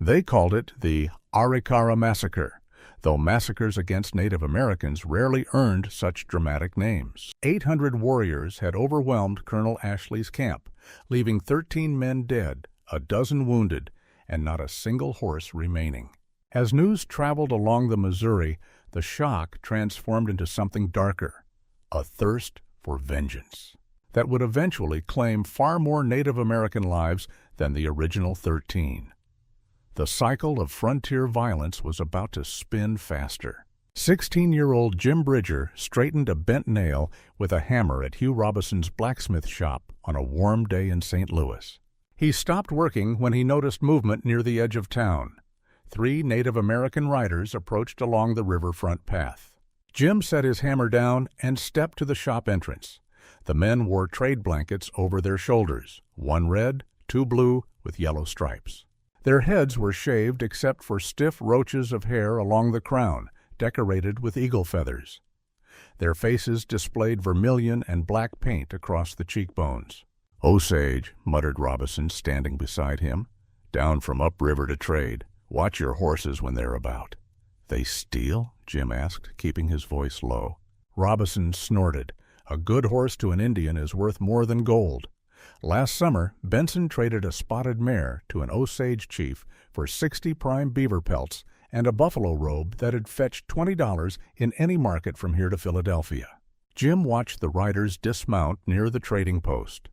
They called it the Arikara Massacre, though massacres against Native Americans rarely earned such dramatic names. 800 warriors had overwhelmed Colonel Ashley's camp, leaving 13 men dead, a dozen wounded, and not a single horse remaining. As news traveled along the Missouri, the shock transformed into something darker, a thirst for vengeance that would eventually claim far more Native American lives than the original 13. The cycle of frontier violence was about to spin faster. 16-year-old Jim Bridger straightened a bent nail with a hammer at Hugh Robison's blacksmith shop on a warm day in St. Louis. He stopped working when he noticed movement near the edge of town. 3 Native American riders approached along the riverfront path. Jim set his hammer down and stepped to the shop entrance. The men wore trade blankets over their shoulders, 1 red, 2 blue, with yellow stripes. Their heads were shaved except for stiff roaches of hair along the crown, decorated with eagle feathers. Their faces displayed vermilion and black paint across the cheekbones. "Osage," muttered Robison, standing beside him. "Down from upriver to trade. Watch your horses when they're about." "They steal?" Jim asked, keeping his voice low. Robison snorted. "A good horse to an Indian is worth more than gold." Last summer, Benson traded a spotted mare to an Osage chief for 60 prime beaver pelts and a buffalo robe that had fetched $20 in any market from here to Philadelphia. Jim watched the riders dismount near the trading post.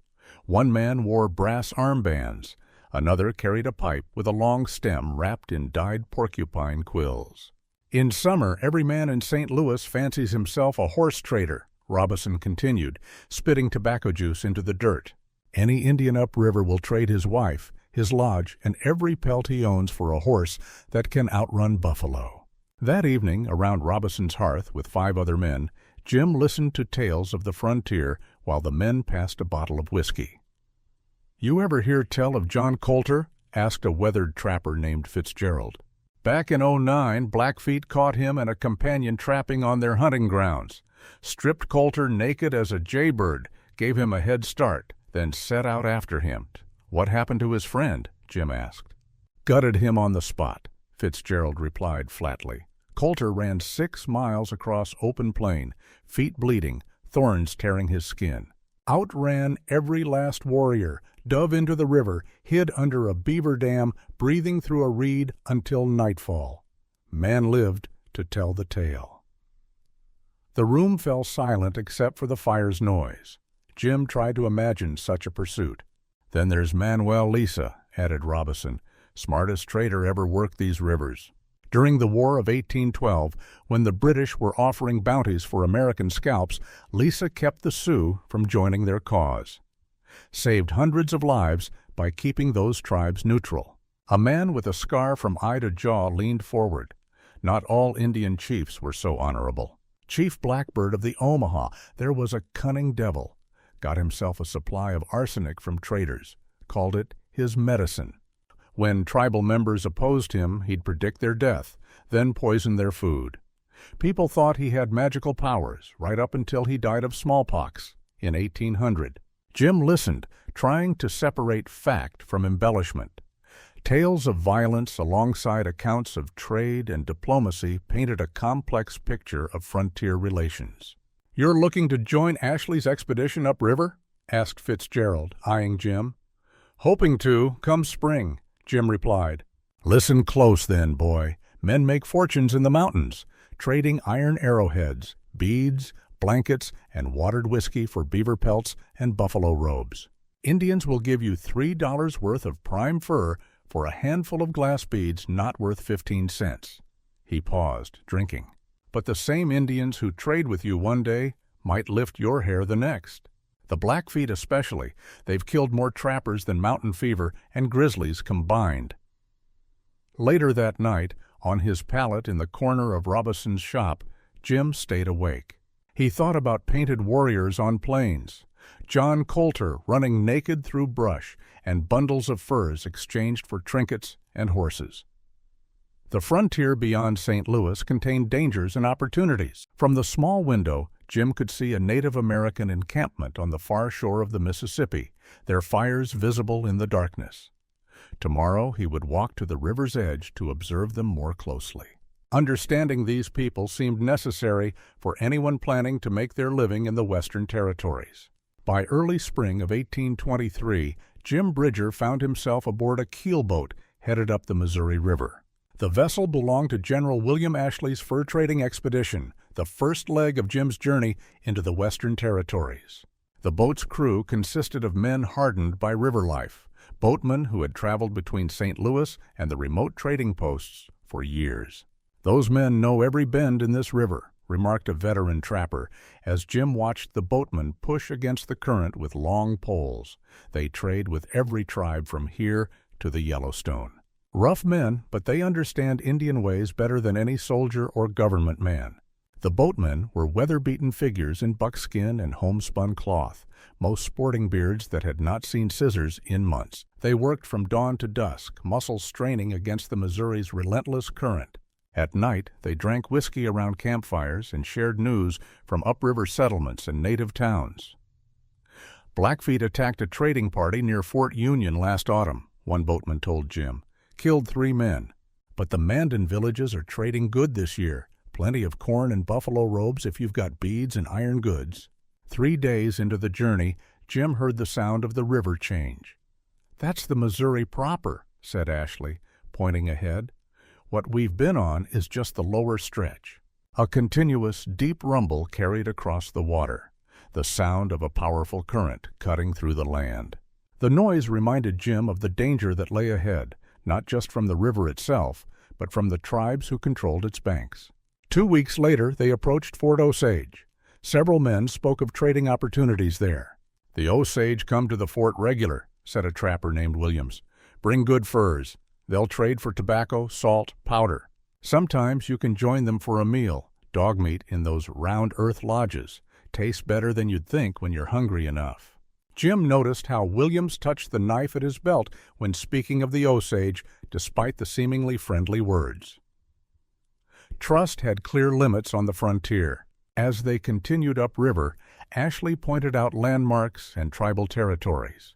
1 man wore brass armbands. Another carried a pipe with a long stem wrapped in dyed porcupine quills. "In summer, every man in St. Louis fancies himself a horse trader," Robison continued, spitting tobacco juice into the dirt. "Any Indian upriver will trade his wife, his lodge, and every pelt he owns for a horse that can outrun buffalo." That evening, around Robison's hearth with 5 other men, Jim listened to tales of the frontier while the men passed a bottle of whiskey. "You ever hear tell of John Coulter?" asked a weathered trapper named Fitzgerald. "Back in '09, Blackfeet caught him and a companion trapping on their hunting grounds. Stripped Coulter naked as a jaybird, gave him a head start, then set out after him." "What happened to his friend?" Jim asked. "Gutted him on the spot," Fitzgerald replied flatly. "Coulter ran 6 miles across open plain, feet bleeding, thorns tearing his skin. Outran every last warrior, dove into the river, hid under a beaver dam, breathing through a reed until nightfall. Man lived to tell the tale." The room fell silent except for the fire's noise. Jim tried to imagine such a pursuit. "Then there's Manuel Lisa," added Robison, "smartest trader ever worked these rivers. During the War of 1812, when the British were offering bounties for American scalps, Lisa kept the Sioux from joining their cause. Saved hundreds of lives by keeping those tribes neutral." A man with a scar from eye to jaw leaned forward. Not all Indian chiefs were so honorable. Chief Blackbird of the Omaha, there was a cunning devil. Got himself a supply of arsenic from traders, called it his medicine. When tribal members opposed him, he'd predict their death, then poison their food. People thought he had magical powers, right up until he died of smallpox in 1800. Jim listened, trying to separate fact from embellishment. Tales of violence alongside accounts of trade and diplomacy painted a complex picture of frontier relations. "You're looking to join Ashley's expedition upriver?" asked Fitzgerald, eyeing Jim. "Hoping to, come spring," Jim replied. "Listen close then, boy. Men make fortunes in the mountains, trading iron arrowheads, beads, blankets, and watered whiskey for beaver pelts and buffalo robes. Indians will give you $3 worth of prime fur for a handful of glass beads not worth 15 cents. He paused, drinking. "But the same Indians who trade with you one day might lift your hair the next. The Blackfeet especially, they've killed more trappers than mountain fever and grizzlies combined." Later that night, on his pallet in the corner of Robison's shop, Jim stayed awake. He thought about painted warriors on plains, John Coulter running naked through brush, and bundles of furs exchanged for trinkets and horses. The frontier beyond St. Louis contained dangers and opportunities. From the small window, Jim could see a Native American encampment on the far shore of the Mississippi, their fires visible in the darkness. Tomorrow he would walk to the river's edge to observe them more closely. Understanding these people seemed necessary for anyone planning to make their living in the Western Territories. By early spring of 1823, Jim Bridger found himself aboard a keelboat headed up the Missouri River. The vessel belonged to General William Ashley's fur trading expedition, the first leg of Jim's journey into the Western Territories. The boat's crew consisted of men hardened by river life, boatmen who had traveled between St. Louis and the remote trading posts for years. "Those men know every bend in this river," remarked a veteran trapper as Jim watched the boatmen push against the current with long poles. "They trade with every tribe from here to the Yellowstone. Rough men, but they understand Indian ways better than any soldier or government man." The boatmen were weather-beaten figures in buckskin and homespun cloth, most sporting beards that had not seen scissors in months. They worked from dawn to dusk, muscles straining against the Missouri's relentless current. At night, they drank whiskey around campfires and shared news from upriver settlements and native towns. "Blackfeet attacked a trading party near Fort Union last autumn," one boatman told Jim. "Killed 3 men. But the Mandon villages are trading good this year. Plenty of corn and buffalo robes if you've got beads and iron goods." 3 days into the journey, Jim heard the sound of the river change. "That's the Missouri proper," said Ashley, pointing ahead. "What we've been on is just the lower stretch." A continuous, deep rumble carried across the water, the sound of a powerful current cutting through the land. The noise reminded Jim of the danger that lay ahead, not just from the river itself, but from the tribes who controlled its banks. 2 weeks later, they approached Fort Osage. Several men spoke of trading opportunities there. "The Osage come to the fort regular," said a trapper named Williams. "Bring good furs. They'll trade for tobacco, salt, powder. Sometimes you can join them for a meal, dog meat in those round earth lodges. Tastes better than you'd think when you're hungry enough." Jim noticed how Williams touched the knife at his belt when speaking of the Osage, despite the seemingly friendly words. Trust had clear limits on the frontier. As they continued upriver, Ashley pointed out landmarks and tribal territories.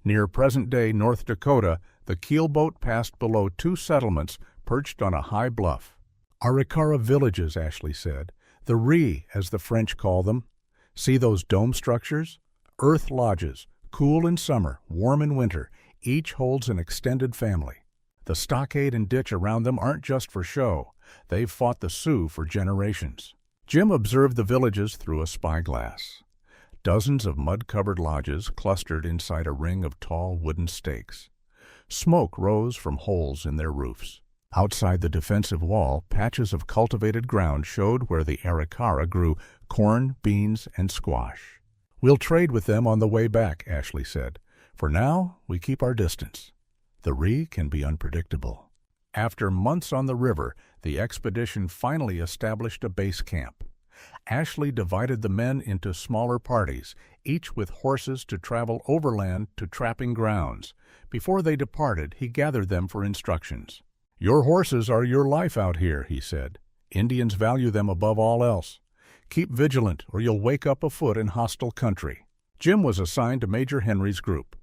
Near present-day North Dakota, the keelboat passed below 2 settlements perched on a high bluff. "Arikara villages," Ashley said. "The Ree, as the French call them. See those dome structures? Earth lodges, cool in summer, warm in winter. Each holds an extended family. The stockade and ditch around them aren't just for show. They've fought the Sioux for generations." Jim observed the villages through a spyglass. Dozens of mud-covered lodges clustered inside a ring of tall wooden stakes. Smoke rose from holes in their roofs. Outside the defensive wall, patches of cultivated ground showed where the Arakara grew corn, beans, and squash. "We'll trade with them on the way back," Ashley said. "For now, we keep our distance. The Ree can be unpredictable." After months on the river, the expedition finally established a base camp. Ashley divided the men into smaller parties, each with horses to travel overland to trapping grounds. Before they departed, he gathered them for instructions. "Your horses are your life out here," he said. "Indians value them above all else. Keep vigilant, or you'll wake up afoot in hostile country." Jim was assigned to Major Henry's group.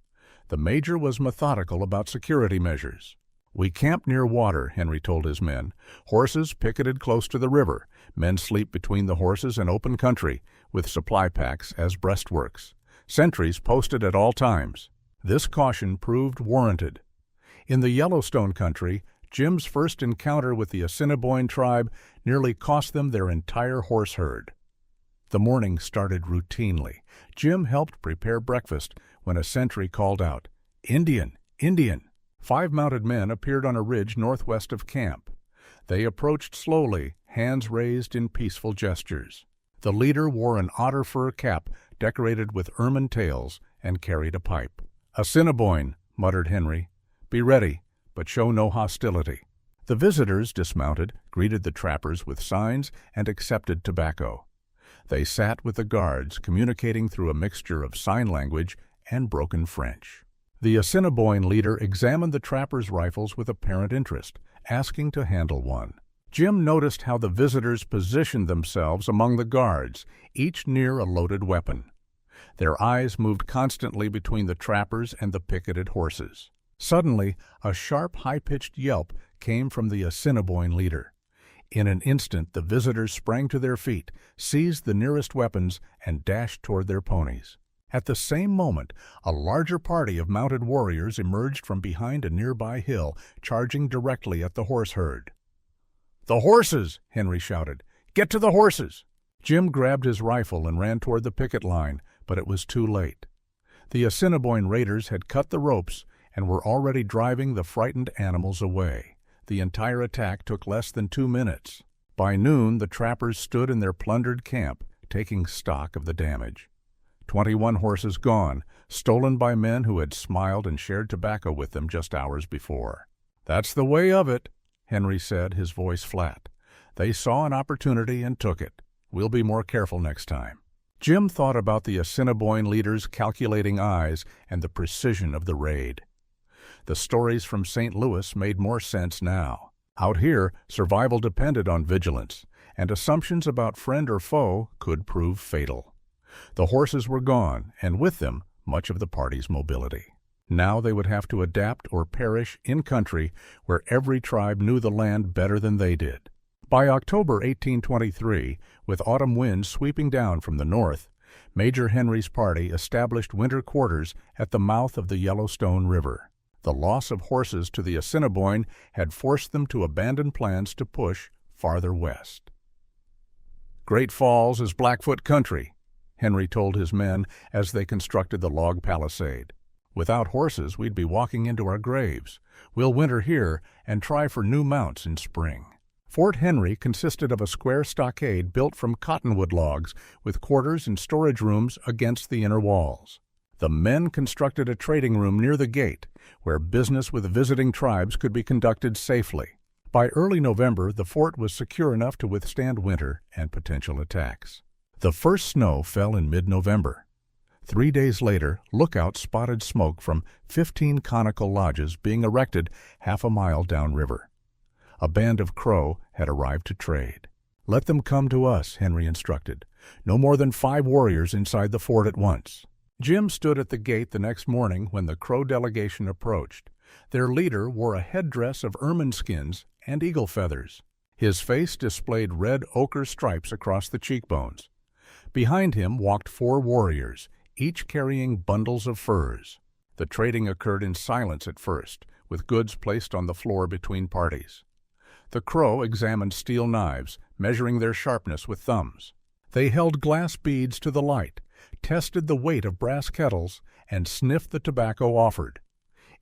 The major was methodical about security measures. "We camp near water," Henry told his men. "Horses picketed close to the river. Men sleep between the horses and open country, with supply packs as breastworks. Sentries posted at all times." This caution proved warranted. In the Yellowstone country, Jim's first encounter with the Asinino tribe nearly cost them their entire horse herd. The morning started routinely. Jim helped prepare breakfast when a sentry called out, "Indian! Indian!" 5 mounted men appeared on a ridge northwest of camp. They approached slowly, hands raised in peaceful gestures. The leader wore an otter fur cap decorated with ermine tails and carried a pipe. "Asinino," muttered Henry. "Be ready, but show no hostility." The visitors dismounted, greeted the trappers with signs, and accepted tobacco. They sat with the guards, communicating through a mixture of sign language and broken French. The Asinino leader examined the trappers' rifles with apparent interest, asking to handle one. Jim noticed how the visitors positioned themselves among the guards, each near a loaded weapon. Their eyes moved constantly between the trappers and the picketed horses. Suddenly, a sharp, high-pitched yelp came from the Assiniboine leader. In an instant, the visitors sprang to their feet, seized the nearest weapons, and dashed toward their ponies. At the same moment, a larger party of mounted warriors emerged from behind a nearby hill, charging directly at the horse herd. "The horses!" Henry shouted. "Get to the horses!" Jim grabbed his rifle and ran toward the picket line, but it was too late. The Assiniboine raiders had cut the ropes and were already driving the frightened animals away. The entire attack took less than 2 minutes. By noon, the trappers stood in their plundered camp, taking stock of the damage. 21 horses gone, stolen by men who had smiled and shared tobacco with them just hours before. "That's the way of it," Henry said, his voice flat. "They saw an opportunity and took it. We'll be more careful next time." Jim thought about the Assiniboine leader's calculating eyes and the precision of the raid. The stories from St. Louis made more sense now. Out here, survival depended on vigilance, and assumptions about friend or foe could prove fatal. The horses were gone, and with them, much of the party's mobility. Now they would have to adapt or perish in country where every tribe knew the land better than they did. By October 1823, with autumn winds sweeping down from the north, Major Henry's party established winter quarters at the mouth of the Yellowstone River. The loss of horses to the Assiniboine had forced them to abandon plans to push farther west. "Great Falls is Blackfoot country," Henry told his men as they constructed the log palisade. "Without horses, we'd be walking into our graves. We'll winter here and try for new mounts in spring." Fort Henry consisted of a square stockade built from cottonwood logs with quarters and storage rooms against the inner walls. The men constructed a trading room near the gate, where business with visiting tribes could be conducted safely. By early November, the fort was secure enough to withstand winter and potential attacks. The first snow fell in mid-November. 3 days later, lookouts spotted smoke from 15 conical lodges being erected half a mile downriver. A band of Crow had arrived to trade. "Let them come to us," Henry instructed. "No more than 5 warriors inside the fort at once." Jim stood at the gate the next morning when the Crow delegation approached. Their leader wore a headdress of ermine skins and eagle feathers. His face displayed red ochre stripes across the cheekbones. Behind him walked 4 warriors, each carrying bundles of furs. The trading occurred in silence at first, with goods placed on the floor between parties. The Crow examined steel knives, measuring their sharpness with thumbs. They held glass beads to the light, tested the weight of brass kettles, and sniffed the tobacco offered.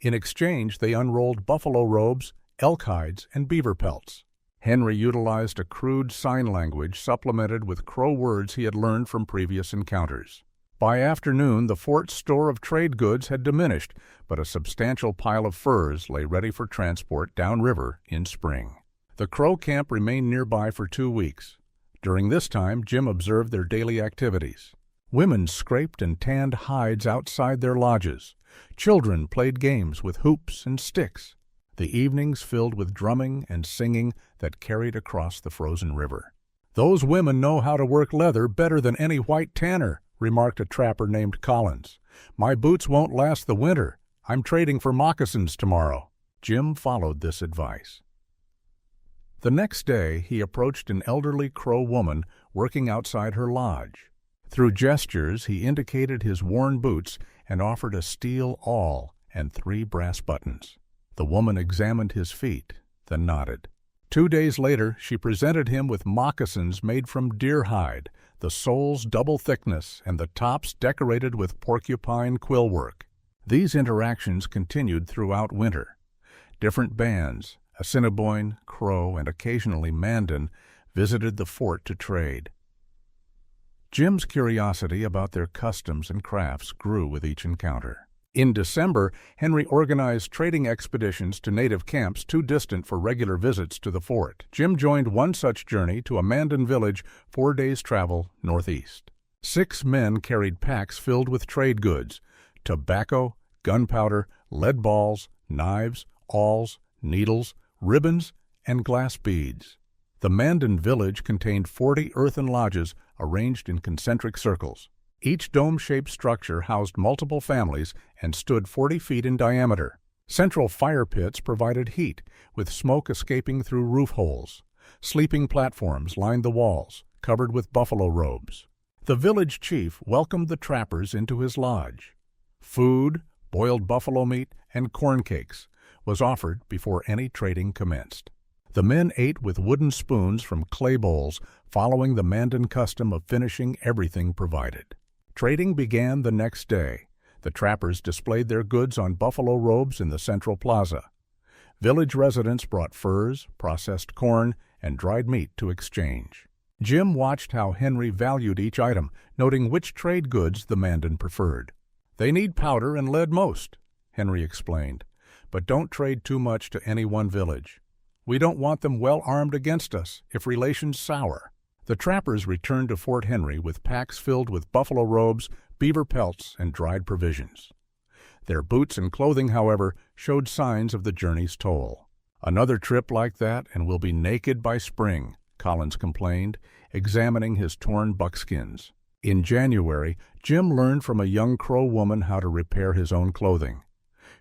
In exchange, they unrolled buffalo robes, elk hides, and beaver pelts. Henry utilized a crude sign language supplemented with Crow words he had learned from previous encounters. By afternoon, the fort's store of trade goods had diminished, but a substantial pile of furs lay ready for transport downriver in spring. The Crow camp remained nearby for 2 weeks. During this time, Jim observed their daily activities. Women scraped and tanned hides outside their lodges. Children played games with hoops and sticks. The evenings filled with drumming and singing that carried across the frozen river. "Those women know how to work leather better than any white tanner," remarked a trapper named Collins. "My boots won't last the winter. I'm trading for moccasins tomorrow." Jim followed this advice. The next day, he approached an elderly Crow woman working outside her lodge. Through gestures, he indicated his worn boots and offered a steel awl and 3 brass buttons. The woman examined his feet, then nodded. 2 days later, she presented him with moccasins made from deer hide, the soles double thickness and the tops decorated with porcupine quill work. These interactions continued throughout winter. Different bands, Assiniboine, Crow, and occasionally Mandon, visited the fort to trade. Jim's curiosity about their customs and crafts grew with each encounter. In December, Henry organized trading expeditions to native camps too distant for regular visits to the fort. Jim joined one such journey to a Mandon village 4 days' travel northeast. 6 men carried packs filled with trade goods: tobacco, gunpowder, lead balls, knives, awls, needles, ribbons, and glass beads. The Mandon village contained 40 earthen lodges arranged in concentric circles. Each dome-shaped structure housed multiple families and stood 40 feet in diameter. Central fire pits provided heat, with smoke escaping through roof holes. Sleeping platforms lined the walls, covered with buffalo robes. The village chief welcomed the trappers into his lodge. Food, boiled buffalo meat, and corn cakes was offered before any trading commenced. The men ate with wooden spoons from clay bowls, following the Mandon custom of finishing everything provided. Trading began the next day. The trappers displayed their goods on buffalo robes in the central plaza. Village residents brought furs, processed corn, and dried meat to exchange. Jim watched how Henry valued each item, noting which trade goods the Mandon preferred. "They need powder and lead most," Henry explained, "but don't trade too much to any one village. We don't want them well armed against us if relations sour." The trappers returned to Fort Henry with packs filled with buffalo robes, beaver pelts, and dried provisions. Their boots and clothing, however, showed signs of the journey's toll. "Another trip like that and we'll be naked by spring," Collins complained, examining his torn buckskins. In January, Jim learned from a young Crow woman how to repair his own clothing.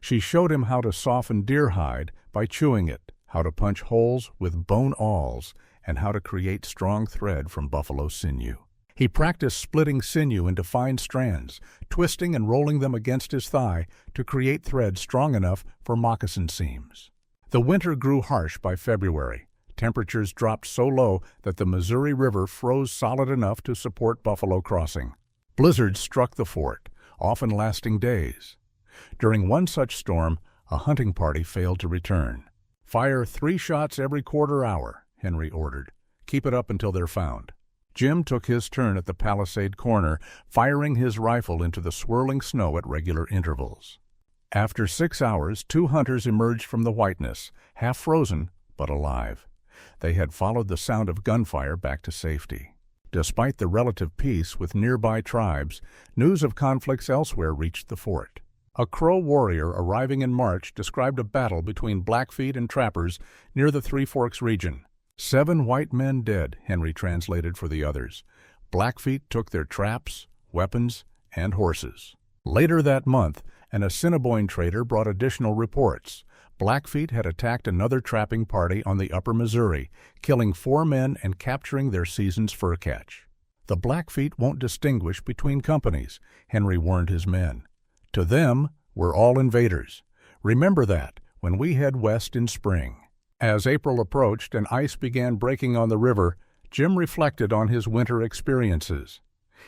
She showed him how to soften deer hide by chewing it, how to punch holes with bone awls, and how to create strong thread from buffalo sinew. He practiced splitting sinew into fine strands, twisting and rolling them against his thigh to create thread strong enough for moccasin seams. The winter grew harsh by February. Temperatures dropped so low that the Missouri River froze solid enough to support buffalo crossing. Blizzards struck the fort, often lasting days. During one such storm, a hunting party failed to return. "Fire 3 shots every quarter hour," Henry ordered. "Keep it up until they're found." Jim took his turn at the palisade corner, firing his rifle into the swirling snow at regular intervals. After 6 hours, 2 hunters emerged from the whiteness, half frozen but alive. They had followed the sound of gunfire back to safety. Despite the relative peace with nearby tribes, news of conflicts elsewhere reached the fort. A Crow warrior arriving in March described a battle between Blackfeet and trappers near the Three Forks region. 7 white men dead, Henry translated for the others. Blackfeet took their traps, weapons, and horses. Later that month, an Assiniboine trader brought additional reports. Blackfeet had attacked another trapping party on the upper Missouri, killing 4 men and capturing their season's fur catch. "The Blackfeet won't distinguish between companies," Henry warned his men. "To them, we're all invaders. Remember that when we head west in spring." As April approached and ice began breaking on the river, Jim reflected on his winter experiences.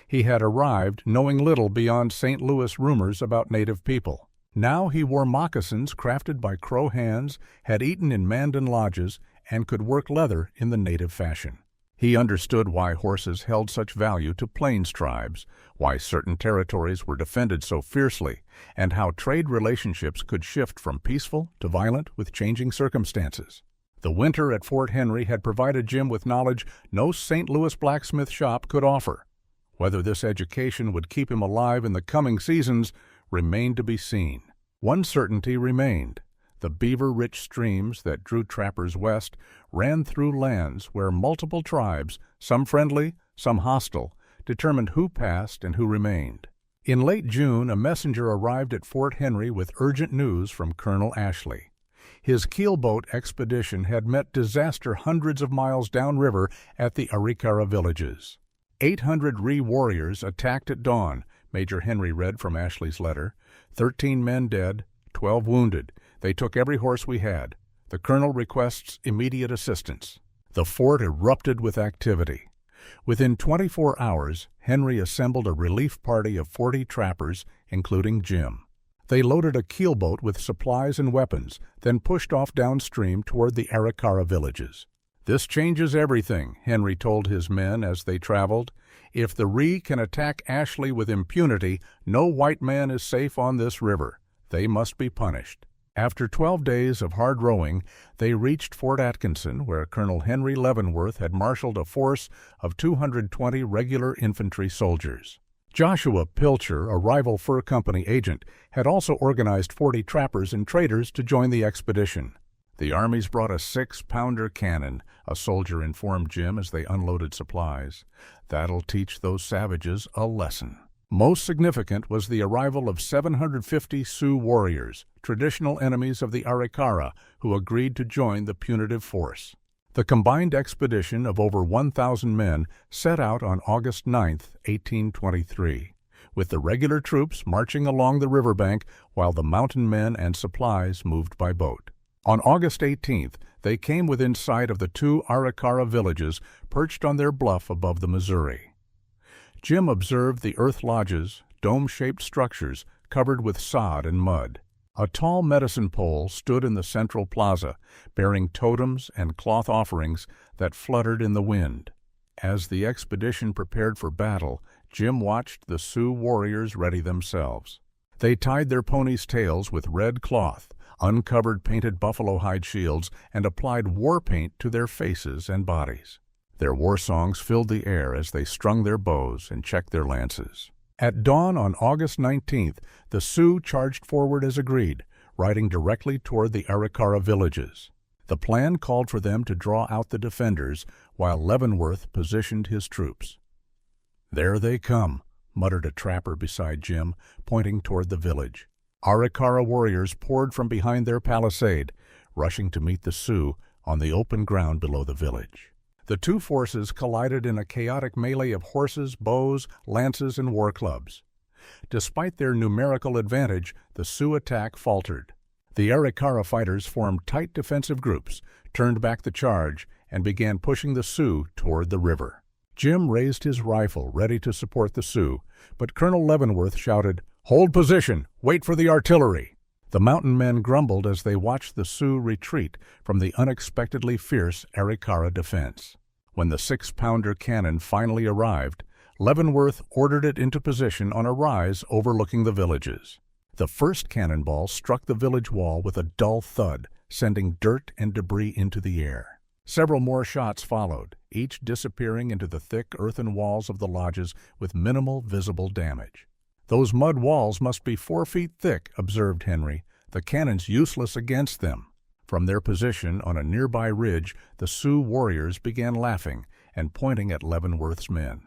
He had arrived knowing little beyond St. Louis rumors about Native people. Now he wore moccasins crafted by Crow hands, had eaten in Mandon lodges, and could work leather in the native fashion. He understood why horses held such value to Plains tribes, why certain territories were defended so fiercely, and how trade relationships could shift from peaceful to violent with changing circumstances. The winter at Fort Henry had provided Jim with knowledge no St. Louis blacksmith shop could offer. Whether this education would keep him alive in the coming seasons remained to be seen. One certainty remained. The beaver-rich streams that drew trappers west ran through lands where multiple tribes, some friendly, some hostile, determined who passed and who remained. In late June, a messenger arrived at Fort Henry with urgent news from Colonel Ashley. His keelboat expedition had met disaster hundreds of miles downriver at the Arikara villages. 800 Ree warriors attacked at dawn, Major Henry read from Ashley's letter. 13 men dead, 12 wounded. They took every horse we had. The colonel requests immediate assistance. The fort erupted with activity. Within 24 hours, Henry assembled a relief party of 40 trappers, including Jim. They loaded a keelboat with supplies and weapons, then pushed off downstream toward the Arakara villages. "This changes everything," Henry told his men as they traveled. "If the Ree can attack Ashley with impunity, no white man is safe on this river. They must be punished." After 12 days of hard rowing, they reached Fort Atkinson, where Colonel Henry Leavenworth had marshaled a force of 220 regular infantry soldiers. Joshua Pilcher, a rival fur company agent, had also organized 40 trappers and traders to join the expedition. "The Army's brought a 6-pounder cannon," a soldier informed Jim as they unloaded supplies. "That'll teach those savages a lesson." Most significant was the arrival of 750 Sioux warriors, traditional enemies of the Arikara, who agreed to join the punitive force. The combined expedition of over 1,000 men set out on August 9, 1823, with the regular troops marching along the riverbank while the mountain men and supplies moved by boat. On August 18th, they came within sight of the two Arakara villages perched on their bluff above the Missouri. Jim observed the earth lodges, dome-shaped structures covered with sod and mud. A tall medicine pole stood in the central plaza, bearing totems and cloth offerings that fluttered in the wind. As the expedition prepared for battle, Jim watched the Sioux warriors ready themselves. They tied their ponies' tails with red cloth, uncovered painted buffalo hide shields, and applied war paint to their faces and bodies. Their war songs filled the air as they strung their bows and checked their lances. At dawn on August 19th, the Sioux charged forward as agreed, riding directly toward the Arakara villages. The plan called for them to draw out the defenders, while Leavenworth positioned his troops. "There they come," muttered a trapper beside Jim, pointing toward the village. Arakara warriors poured from behind their palisade, rushing to meet the Sioux on the open ground below the village. The two forces collided in a chaotic melee of horses, bows, lances, and war clubs. Despite their numerical advantage, the Sioux attack faltered. The Arikara fighters formed tight defensive groups, turned back the charge, and began pushing the Sioux toward the river. Jim raised his rifle, ready to support the Sioux, but Colonel Leavenworth shouted, "Hold position! Wait for the artillery!" The mountain men grumbled as they watched the Sioux retreat from the unexpectedly fierce Arikara defense. When the 6-pounder cannon finally arrived, Leavenworth ordered it into position on a rise overlooking the villages. The first cannonball struck the village wall with a dull thud, sending dirt and debris into the air. Several more shots followed, each disappearing into the thick earthen walls of the lodges with minimal visible damage. "Those mud walls must be 4 feet thick," observed Henry. "The cannon's useless against them." From their position on a nearby ridge, the Sioux warriors began laughing and pointing at Leavenworth's men.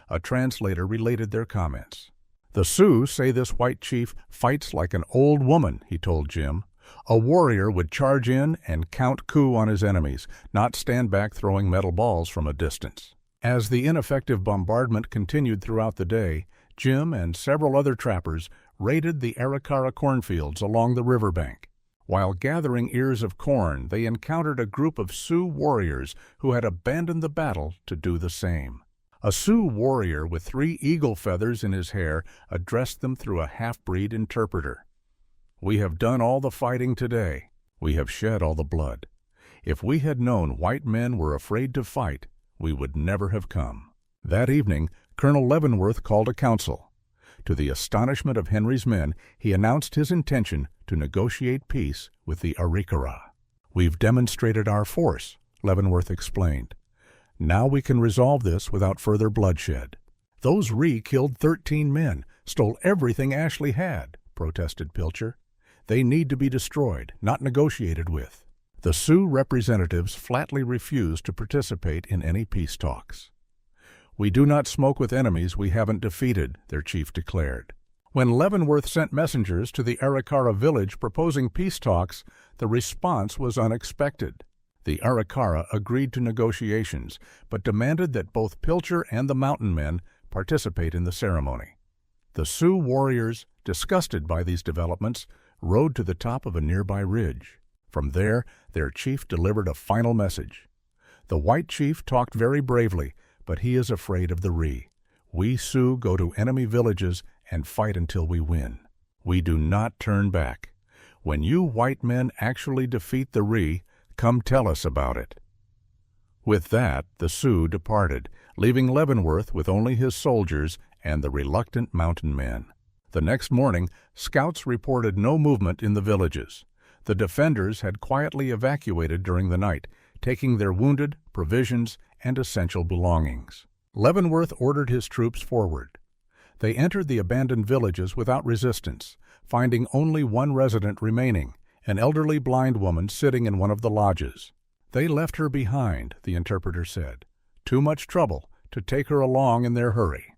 A translator related their comments. "The Sioux say this white chief fights like an old woman," he told Jim. "A warrior would charge in and count coup on his enemies, not stand back throwing metal balls from a distance." As the ineffective bombardment continued throughout the day, Jim and several other trappers raided the Arakara cornfields along the riverbank. While gathering ears of corn, they encountered a group of Sioux warriors who had abandoned the battle to do the same. A Sioux warrior with 3 eagle feathers in his hair addressed them through a half-breed interpreter. "We have done all the fighting today. We have shed all the blood. If we had known white men were afraid to fight, we would never have come." That evening, Colonel Leavenworth called a council. To the astonishment of Henry's men, he announced his intention to negotiate peace with the Arikara. "We've demonstrated our force," Leavenworth explained. "Now we can resolve this without further bloodshed." "Those Ree killed 13 men, stole everything Ashley had," protested Pilcher. "They need to be destroyed, not negotiated with." The Sioux representatives flatly refused to participate in any peace talks. "We do not smoke with enemies we haven't defeated," their chief declared. When Leavenworth sent messengers to the Arakara village proposing peace talks, the response was unexpected. The Arakara agreed to negotiations, but demanded that both Pilcher and the mountain men participate in the ceremony. The Sioux warriors, disgusted by these developments, rode to the top of a nearby ridge. From there, their chief delivered a final message. "The white chief talked very bravely, but he is afraid of the Ree. We Sioux go to enemy villages and fight until we win. We do not turn back. When you white men actually defeat the Ree, come tell us about it." With that, the Sioux departed, leaving Leavenworth with only his soldiers and the reluctant mountain men. The next morning, scouts reported no movement in the villages. The defenders had quietly evacuated during the night, taking their wounded, provisions, and essential belongings. Leavenworth ordered his troops forward. They entered the abandoned villages without resistance, finding only one resident remaining, an elderly blind woman sitting in one of the lodges. "They left her behind," the interpreter said. "Too much trouble to take her along in their hurry."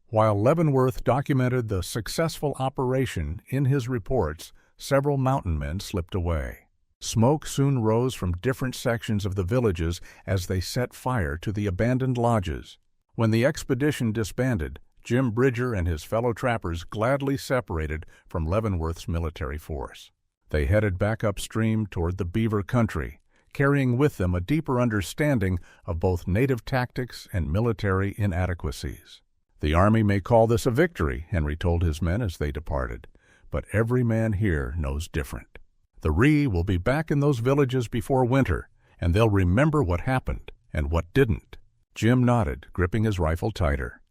While Leavenworth documented the successful operation in his reports, several mountain men slipped away. Smoke soon rose from different sections of the villages as they set fire to the abandoned lodges. When the expedition disbanded, Jim Bridger and his fellow trappers gladly separated from Leavenworth's military force. They headed back upstream toward the Beaver Country, carrying with them a deeper understanding of both native tactics and military inadequacies. "The Army may call this a victory," Henry told his men as they departed, "but every man here knows different. The Ree will be back in those villages before winter, and they'll remember what happened and what didn't." Jim nodded, gripping his rifle tighter.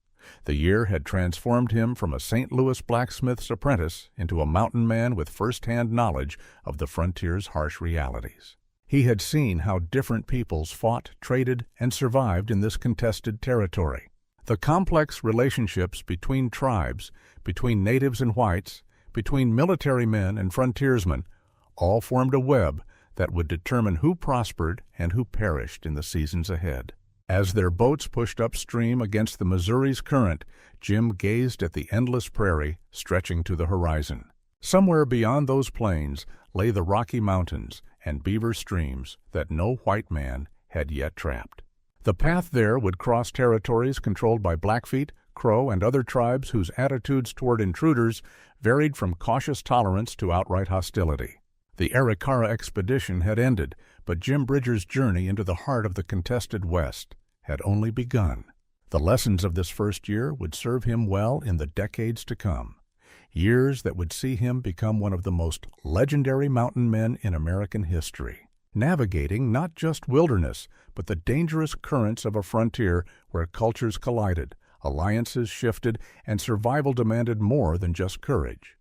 The year had transformed him from a St. Louis blacksmith's apprentice into a mountain man with first-hand knowledge of the frontier's harsh realities. He had seen how different peoples fought, traded, and survived in this contested territory. The complex relationships between tribes, between natives and whites, between military men and frontiersmen, all formed a web that would determine who prospered and who perished in the seasons ahead. As their boats pushed upstream against the Missouri's current, Jim gazed at the endless prairie stretching to the horizon. Somewhere beyond those plains lay the Rocky Mountains and beaver streams that no white man had yet trapped. The path there would cross territories controlled by Blackfeet, Crow, and other tribes whose attitudes toward intruders varied from cautious tolerance to outright hostility. The Arikara expedition had ended, but Jim Bridger's journey into the heart of the contested West had only begun. The lessons of this first year would serve him well in the decades to come, years that would see him become one of the most legendary mountain men in American history, navigating not just wilderness, but the dangerous currents of a frontier where cultures collided, alliances shifted, and survival demanded more than just courage.